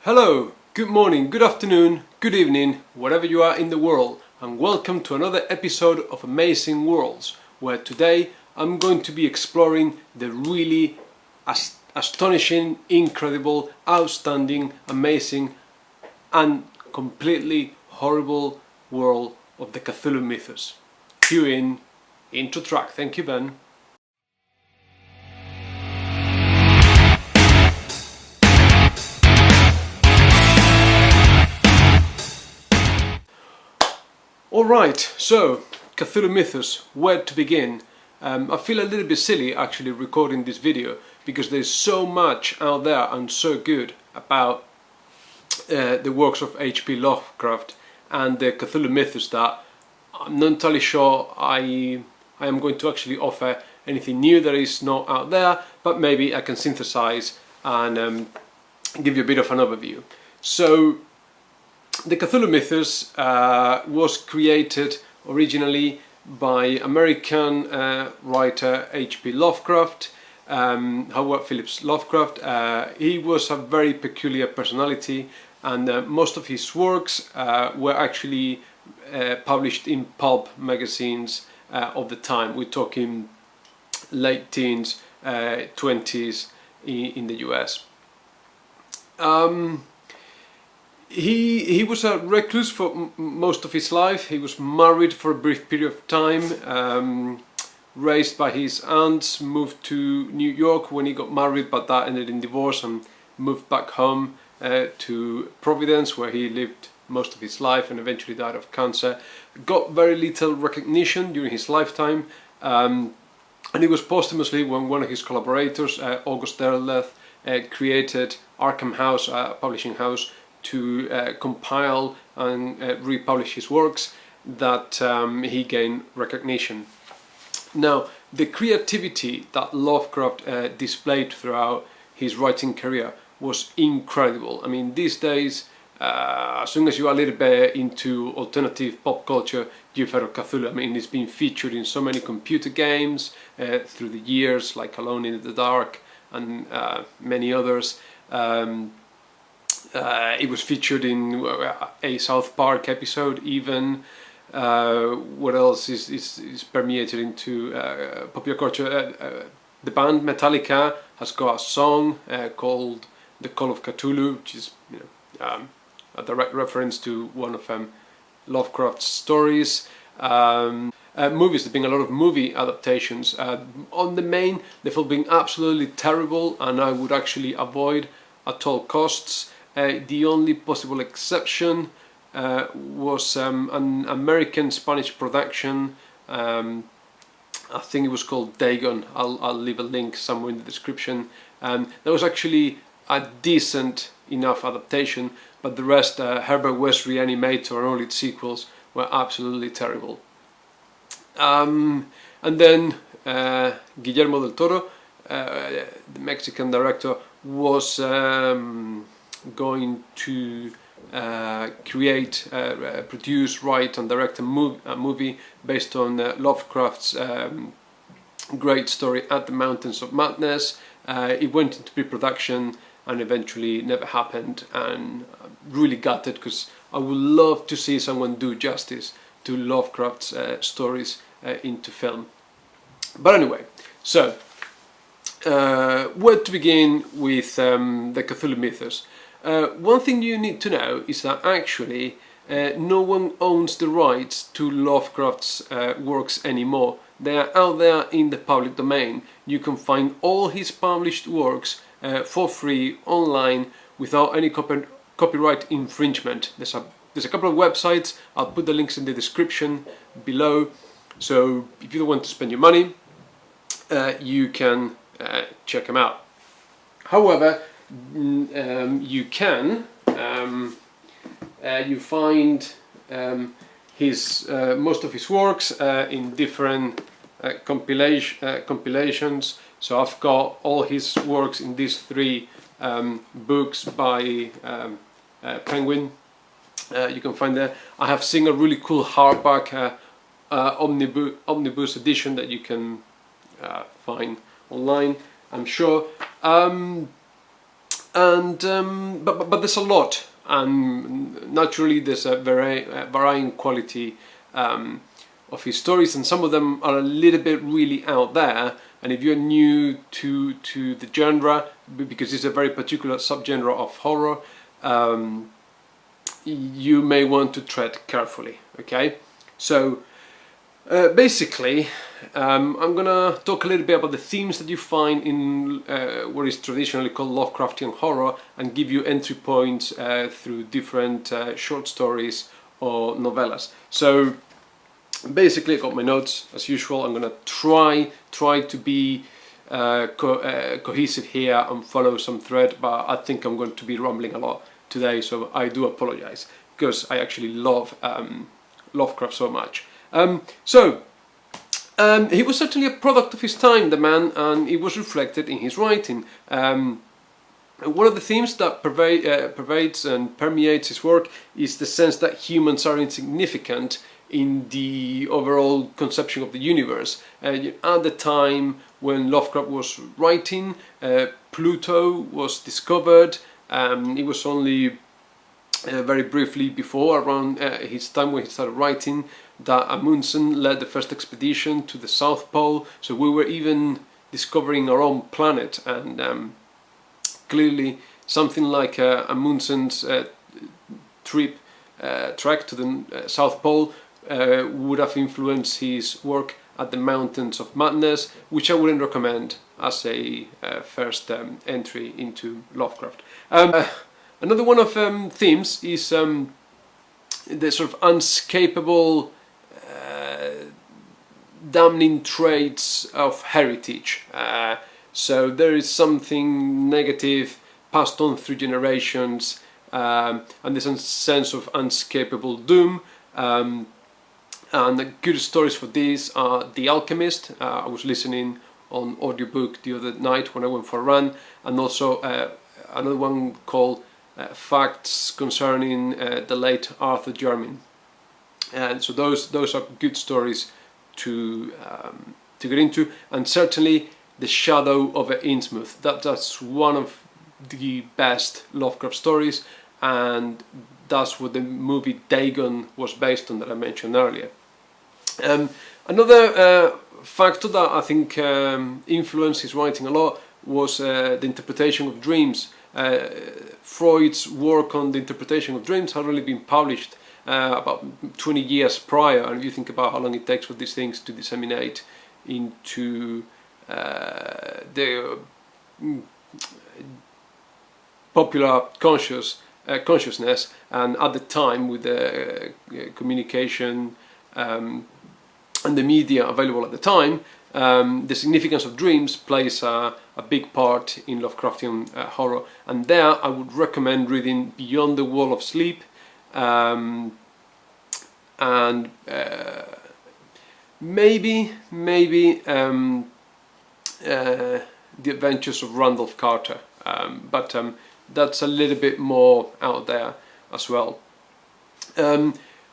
Hello, good morning, good afternoon, good evening, wherever you are in the world, and welcome to another episode of Amazing Worlds, where today I'm going to be exploring the really astonishing, incredible, outstanding, amazing, and completely horrible world of the Cthulhu Mythos. Cue in, intro track, thank you Ben. Alright, so Cthulhu Mythos, where to begin? I feel a little bit silly actually recording this video because there's so much out there and so good about the works of H.P. Lovecraft and the Cthulhu Mythos that I'm not entirely sure I am going to actually offer anything new that is not out there, but maybe I can synthesize and give you a bit of an overview. So the Cthulhu Mythos was created originally by American writer H.P. Lovecraft, Howard Phillips Lovecraft. He was a very peculiar personality, and most of his works were actually published in pulp magazines of the time. We're talking late teens, 20s in the US. He was a recluse for most of his life. He was married for a brief period of time, raised by his aunts, moved to New York when he got married, but that ended in divorce, and moved back home to Providence, where he lived most of his life and eventually died of cancer. Got very little recognition during his lifetime, and it was posthumously when one of his collaborators, August Derleth, created Arkham House, a publishing house, to compile and republish his works, that he gained recognition. Now, the creativity that Lovecraft displayed throughout his writing career was incredible. I mean, these days, as soon as you are a little bit into alternative pop culture, you've heard of Cthulhu. I mean, it's been featured in so many computer games through the years, like Alone in the Dark and many others. It was featured in a South Park episode even. What else is permeated into popular culture? The band Metallica has got a song called The Call of Cthulhu, which is a direct reference to one of Lovecraft's stories. Movies, there's been a lot of movie adaptations. On the main, they've all been absolutely terrible, and I would actually avoid at all costs. The only possible exception was an American-Spanish production. I think it was called Dagon. I'll leave a link somewhere in the description. That was actually a decent enough adaptation, but the rest, Herbert West Reanimator and all its sequels, were absolutely terrible. And then Guillermo del Toro, the Mexican director, was going to create, produce, write and direct a movie based on Lovecraft's great story At the Mountains of Madness. It went into pre-production and eventually never happened, and I'm really gutted because I would love to see someone do justice to Lovecraft's stories into film. But anyway, so where to begin with the Cthulhu Mythos? One thing you need to know is that actually no one owns the rights to Lovecraft's works anymore. They are out there in the public domain. You can find all his published works for free online without any copyright infringement. There's a couple of websites. I'll put the links in the description below. So if you don't want to spend your money, you can check them out. However, you can you find his most of his works in different compilations. So I've got all his works in these three books by Penguin. You can find there. I have seen a really cool hardback omnibus edition that you can find online, I'm sure. and but there's a lot, and naturally there's a very varying quality of his stories, and some of them are a little bit really out there. And if you're new to the genre, because it's a very particular subgenre of horror, you may want to tread carefully. Okay, so basically, I'm gonna talk a little bit about the themes that you find in what is traditionally called Lovecraftian horror, and give you entry points through different short stories or novellas. So basically, I got my notes as usual. I'm gonna try to be cohesive here and follow some thread, but I think I'm going to be rambling a lot today, so I do apologize, because I actually love Lovecraft so much. He was certainly a product of his time, the man, and it was reflected in his writing. One of the themes that pervades and permeates his work is the sense that humans are insignificant in the overall conception of the universe. At the time when Lovecraft was writing, Pluto was discovered. It was only very briefly before, around his time when he started writing, that Amundsen led the first expedition to the South Pole. So we were even discovering our own planet, and clearly something like Amundsen's trek to the South Pole would have influenced his work at the Mountains of Madness, which I wouldn't recommend as a first entry into Lovecraft. Another one of themes is the sort of unescapable damning traits of heritage. So there is something negative passed on through generations, and there's a sense of unescapable doom. And the good stories for these are The Alchemist. I was listening on audiobook the other night when I went for a run, and also another one called Facts Concerning the Late Arthur Jermyn. And so those are good stories to get into, and certainly The Shadow over Innsmouth. That's one of the best Lovecraft stories, and that's what the movie Dagon was based on that I mentioned earlier. Another factor that I think influenced his writing a lot was the interpretation of dreams. Freud's work on the interpretation of dreams had only been published about 20 years prior, and if you think about how long it takes for these things to disseminate into the popular consciousness, and at the time with the communication and the media available at the time, the significance of dreams plays a big part in Lovecraftian horror. And there I would recommend reading Beyond the Wall of Sleep, and maybe The Adventures of Randolph Carter, but that's a little bit more out there as well.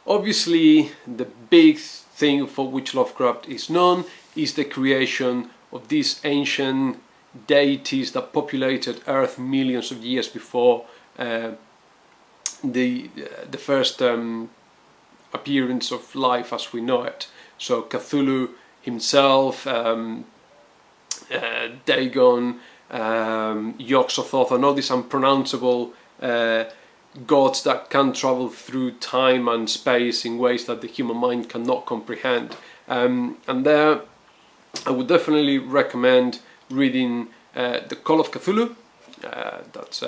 Obviously, the big thing for which Lovecraft is known is the creation of these ancient deities that populated Earth millions of years before the first appearance of life as we know it. So Cthulhu himself, Dagon, Yog-Sothoth, and all these unpronounceable gods that can travel through time and space in ways that the human mind cannot comprehend. And there I would definitely recommend reading The Call of Cthulhu. That's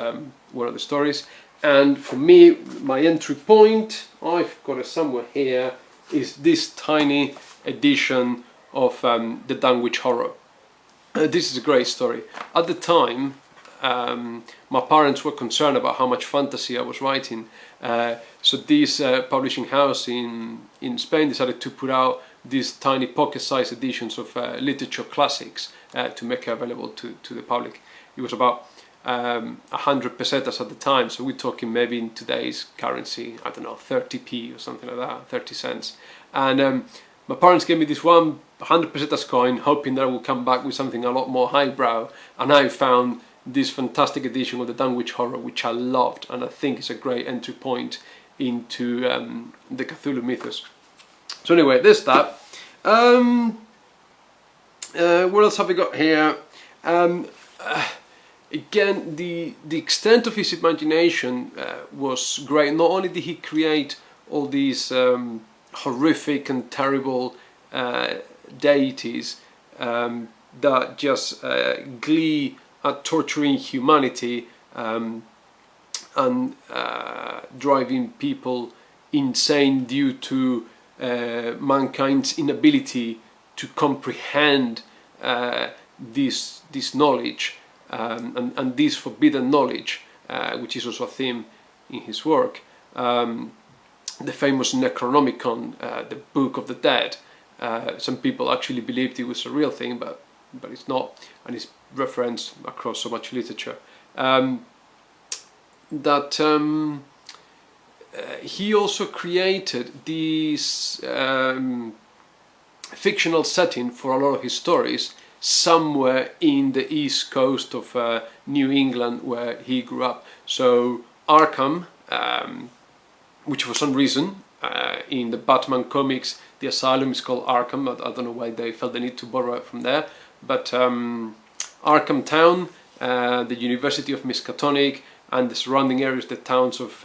one of the stories. And for me, my entry point, I've got it somewhere here, is this tiny edition of the Dunwich Horror. This is a great story. At the time, my parents were concerned about how much fantasy I was writing, so this publishing house in Spain decided to put out these tiny pocket-sized editions of literature classics to make it available to the public. It was about 100 pesetas at the time, so we're talking maybe in today's currency, I don't know, 30p or something like that, 30 cents. And my parents gave me this 100 pesetas coin, hoping that I would come back with something a lot more highbrow, and I found this fantastic edition of the Dunwich Horror, which I loved, and I think is a great entry point into the Cthulhu Mythos. So anyway, there's that. What else have we got here? Again, the extent of his imagination was great. Not only did he create all these horrific and terrible deities that just glee at torturing humanity and driving people insane due to mankind's inability to comprehend this knowledge and this forbidden knowledge, which is also a theme in his work. The famous Necronomicon, the Book of the Dead. Some people actually believed it was a real thing, but it's not, and it's referenced across so much literature. He also created this fictional setting for a lot of his stories somewhere in the east coast of New England where he grew up. So Arkham, which for some reason in the Batman comics the asylum is called Arkham. I don't know why they felt the need to borrow it from there, but Arkham Town, the University of Miskatonic and the surrounding areas, the towns of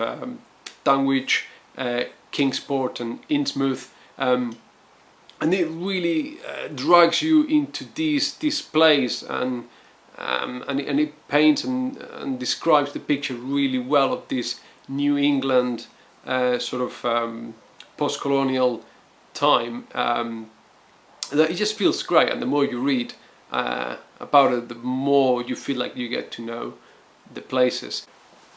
Dunwich, Kingsport and Innsmouth, and it really drags you into this place, and it paints and describes the picture really well of this New England sort of post-colonial time. That it just feels great, and the more you read about it, the more you feel like you get to know the places.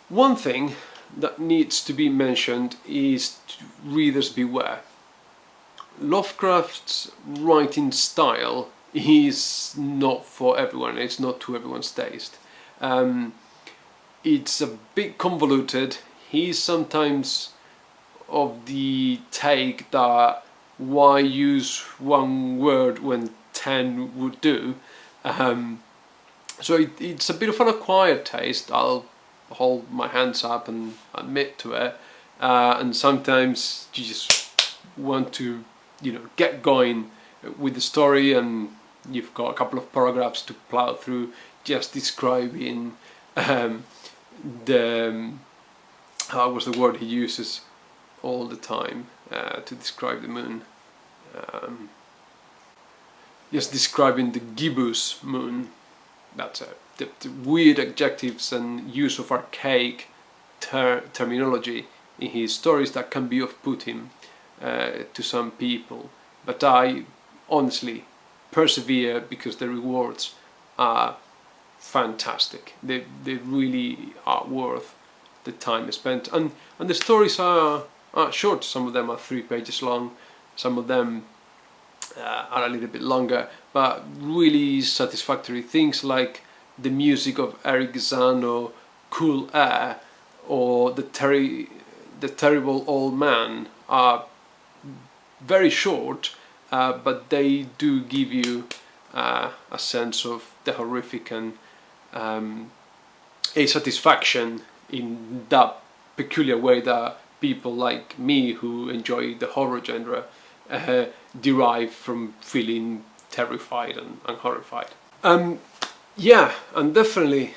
One thing that needs to be mentioned is readers beware. Lovecraft's writing style is not for everyone, it's not to everyone's taste. It's a bit convoluted. He's sometimes of the take that why use one word when 10 would do. So it's a bit of an acquired taste, I'll hold my hands up and admit to it. And sometimes you just want to, get going with the story, and you've got a couple of paragraphs to plow through just describing what was the word he uses all the time to describe the moon? Just describing the gibbous moon. That's it. The weird adjectives and use of archaic terminology in his stories that can be off-putting to some people, but I honestly persevere because the rewards are fantastic. They really are worth the time spent, and the stories are short. Some of them are 3 pages long, some of them are a little bit longer, but really satisfactory. Things like the music of Eric Zano, Cool Air, or the Terrible Old Man are very short, but they do give you a sense of the horrific and a satisfaction in that peculiar way that people like me who enjoy the horror genre derive from feeling terrified and horrified. Yeah, and definitely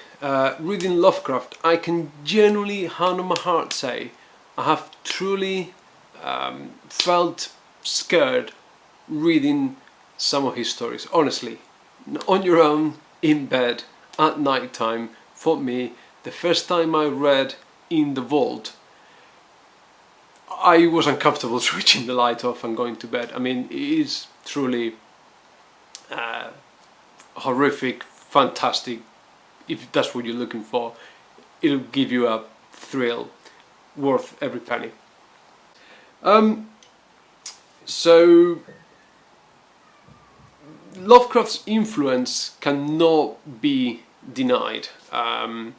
reading Lovecraft, I can genuinely, hand on my heart, say I have truly felt scared reading some of his stories. Honestly, on your own, in bed, at night time. For me, the first time I read In the Vault, I was uncomfortable switching the light off and going to bed. I mean, it is truly horrific, fantastic. If that's what you're looking for, it'll give you a thrill worth every penny. So Lovecraft's influence cannot be denied, and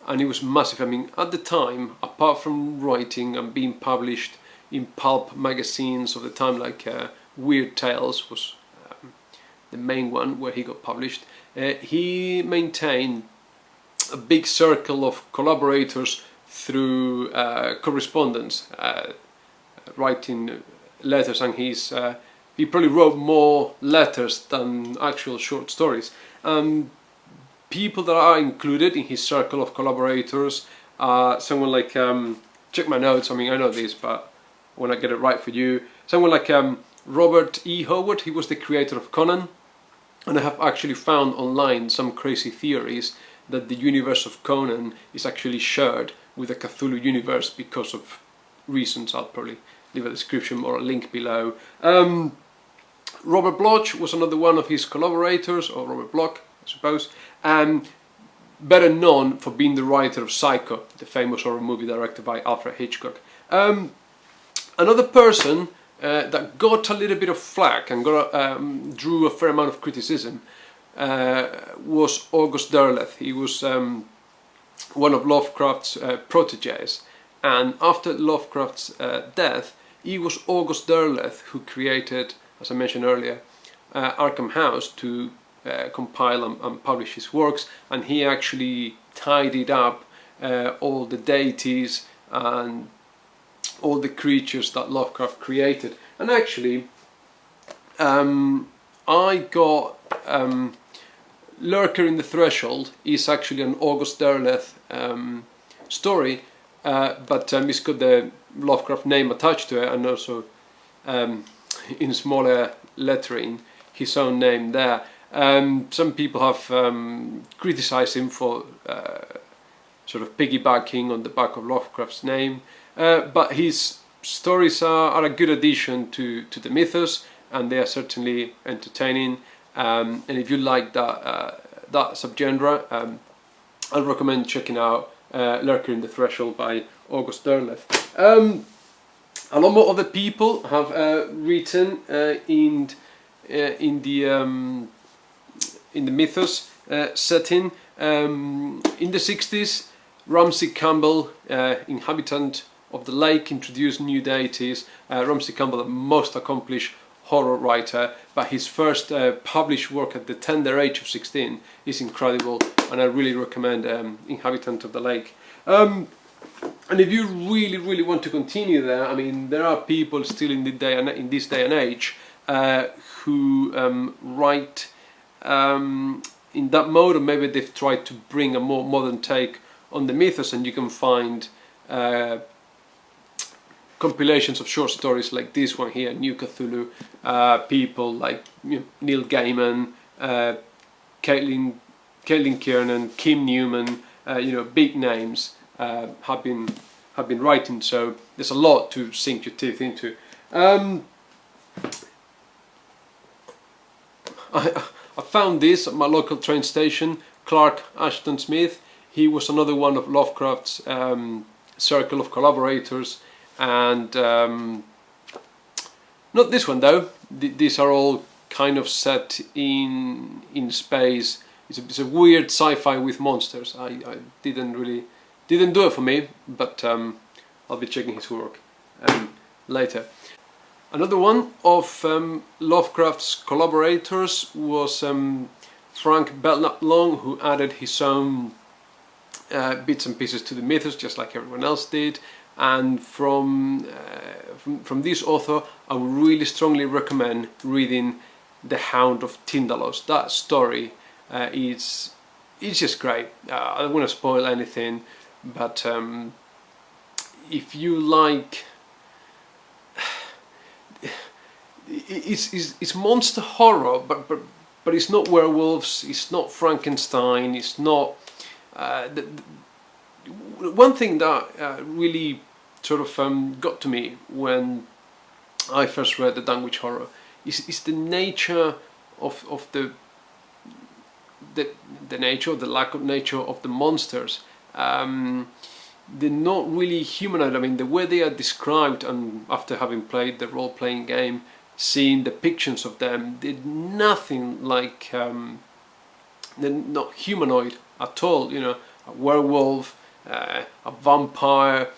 it was massive. I mean, at the time, apart from writing and being published in pulp magazines of the time, like Weird Tales was the main one where he got published, he maintained a big circle of collaborators through correspondence, writing letters, and he probably wrote more letters than actual short stories. People that are included in his circle of collaborators are someone like, check my notes, I mean I know this, but when I get it right for you, someone like Robert E. Howard. He was the creator of Conan, and I have actually found online some crazy theories that the universe of Conan is actually shared with the Cthulhu universe because of reasons. I'll probably leave a description or a link below. Robert Bloch was another one of his collaborators, or Robert Bloch, I suppose, better known for being the writer of Psycho, the famous horror movie directed by Alfred Hitchcock. Another person that got a little bit of flack and drew a fair amount of criticism was August Derleth. He was one of Lovecraft's proteges, and after Lovecraft's death, it was August Derleth who created, as I mentioned earlier, Arkham House to compile and publish his works, and he actually tidied up all the deities and all the creatures that Lovecraft created. And actually, I got Lurker in the Threshold is actually an August Derleth story, but it's got the Lovecraft name attached to it, and also in smaller lettering his own name there. Some people have criticized him for sort of piggybacking on the back of Lovecraft's name, but his stories are a good addition to the mythos, and they are certainly entertaining. And if you like that subgenre, I'll recommend checking out Lurker in the Threshold by August Derleth. A lot more other people have written in the mythos setting. In the 60s, Ramsey Campbell, inhabitant of the lake, introduced new deities. Ramsey Campbell, the most accomplished horror writer, but his first published work at the tender age of 16 is incredible, and I really recommend Inhabitant of the Lake. And if you really want to continue there, I mean, there are people still in this day and age who write in that mode, or maybe they've tried to bring a more modern take on the mythos, and you can find compilations of short stories like this one here, New Cthulhu. People like Neil Gaiman, Caitlin Kiernan, Kim Newman, big names have been writing. So there's a lot to sink your teeth into. I found this at my local train station. Clark Ashton Smith. He was another one of Lovecraft's circle of collaborators, and not this one though. These are all kind of set in space. It's a weird sci-fi with monsters. I didn't do it for me, but I'll be checking his work later. Another one of Lovecraft's collaborators was Frank Belknap Long, who added his own bits and pieces to the mythos, just like everyone else did. And from this author, I would really strongly recommend reading The Hound of Tyndalos. That story is just great. I don't want to spoil anything, but if you like, it's monster horror, but it's not werewolves, it's not Frankenstein, it's not. One thing that really sort of got to me when I first read the Dunwich Horror is the nature of the nature, the lack of nature of the monsters. They're not really humanoid. I mean, the way they are described, and after having played the role-playing game, seeing depictions of them, they're nothing like. They're not humanoid at all. A werewolf, a vampire,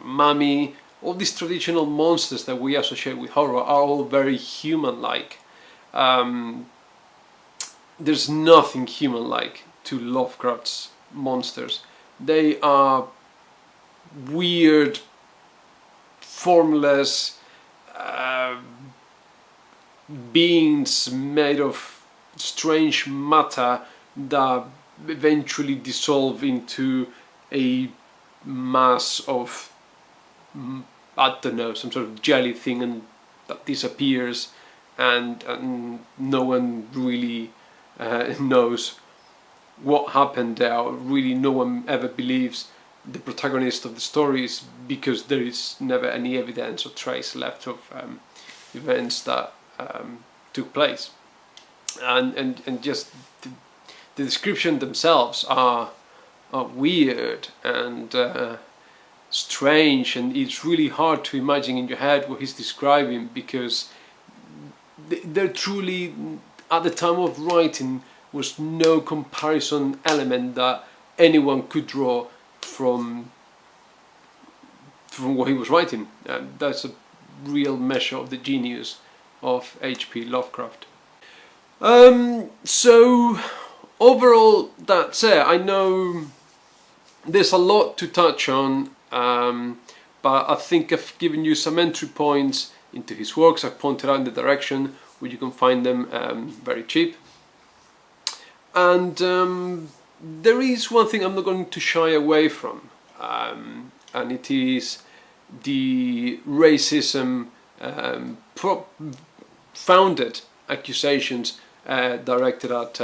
mummy. All these traditional monsters that we associate with horror are all very human-like. There's nothing human-like to Lovecraft's monsters. They are weird, formless beings made of strange matter that eventually dissolve into a mass of, I don't know, some sort of jelly thing, and that disappears, and no one really knows what happened there. Really, no one ever believes the protagonist of the stories, because there is never any evidence or trace left of events that took place, and just the description themselves are weird and strange, and it's really hard to imagine in your head what he's describing, because there truly, at the time of writing, was no comparison element that anyone could draw from what he was writing. That's a real measure of the genius of H.P. Lovecraft. So overall, that's it. I know there's a lot to touch on, but I think I've given you some entry points into his works. I've pointed out in the direction where you can find them very cheap. And there is one thing I'm not going to shy away from, and it is the racism founded accusations directed at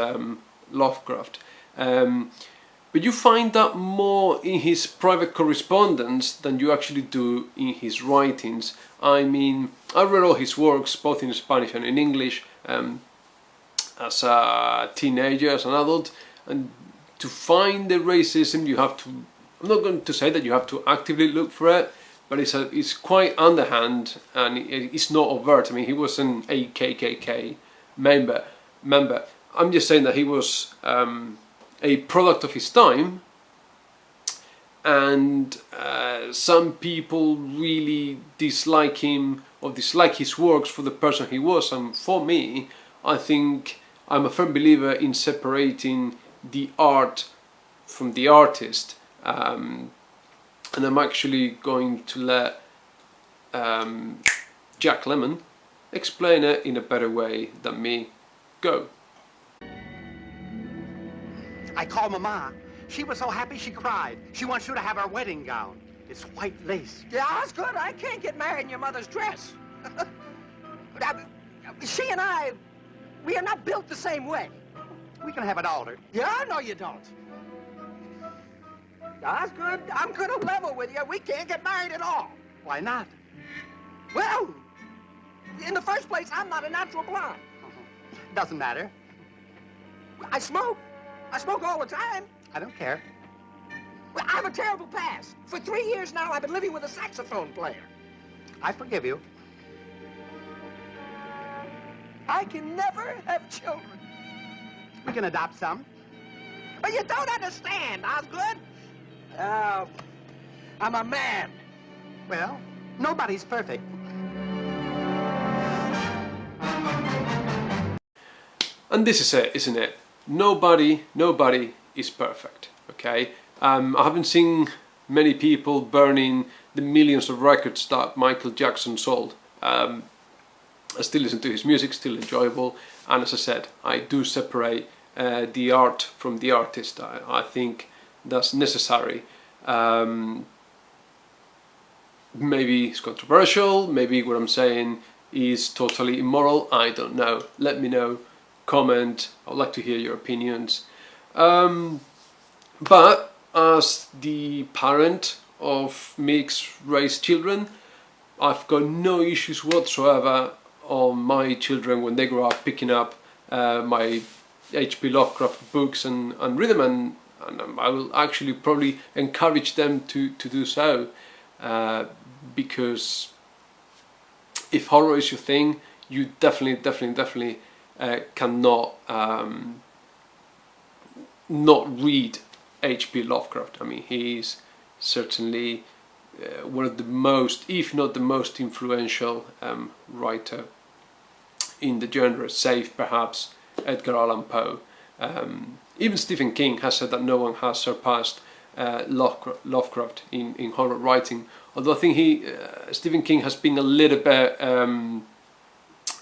Lovecraft. But you find that more in his private correspondence than you actually do in his writings. I mean, I read all his works, both in Spanish and in English, as a teenager, as an adult, and to find the racism you have to, I'm not going to say that you have to actively look for it, but it's quite underhand, and it's not overt. I mean, he wasn't a KKK member. I'm just saying that he was a product of his time, and some people really dislike him or dislike his works for the person he was. And for me, I think I'm a firm believer in separating the art from the artist, and I'm actually going to let Jack Lemmon explain it in a better way than me. Go. I called Mama. She was so happy she cried. She wants you to have her wedding gown. It's white lace. Yeah, that's good. I can't get married in your mother's dress. She and I, we are not built the same way. We can have it altered. Yeah, no, you don't. That's good. I'm gonna level with you. We can't get married at all. Why not? Well, in the first place, I'm not a natural blonde. Doesn't matter. I smoke. I smoke all the time. I don't care. Well, I have a terrible past. For 3 years now, I've been living with a saxophone player. I forgive you. I can never have children. We can adopt some. But you don't understand, Osgood. I'm a man. Well, nobody's perfect. And this is it, isn't it? Nobody is perfect, okay? I haven't seen many people burning the millions of records that Michael Jackson sold. I still listen to his music, still enjoyable, and as I said, I do separate the art from the artist. I think that's necessary. Maybe it's controversial, maybe what I'm saying is totally immoral, I don't know. Let me know, comment, I'd like to hear your opinions. But as the parent of mixed race children, I've got no issues whatsoever on my children when they grow up picking up my H.P. Lovecraft books and read them, and I will actually probably encourage them to do so, because if horror is your thing, you definitely cannot not read H.P. Lovecraft. I mean, he is certainly one of the most, if not the most influential writer in the genre, save perhaps Edgar Allan Poe. Even Stephen King has said that no one has surpassed Lovecraft in horror writing. Although I think Stephen King has been a little bit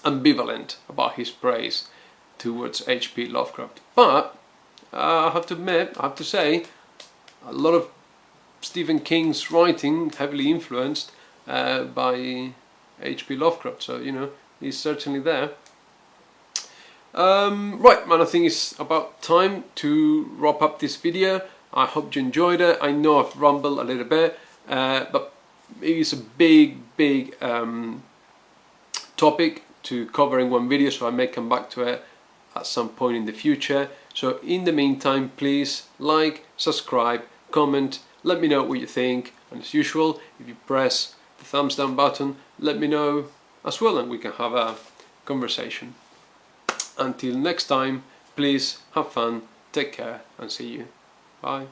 ambivalent about his praise towards H.P. Lovecraft. But I have to admit, I have to say, a lot of Stephen King's writing heavily influenced by H.P. Lovecraft. So, you know, he's certainly there. Right, man, I think it's about time to wrap up this video. I hope you enjoyed it. I know I've rambled a little bit, but it is a big topic to cover in one video, so I may come back to it at some point in the future. So in the meantime, please like, subscribe, comment, let me know what you think, and as usual, if you press the thumbs down button, let me know as well, and we can have a conversation. Until next time, please have fun, take care, and see you. Bye.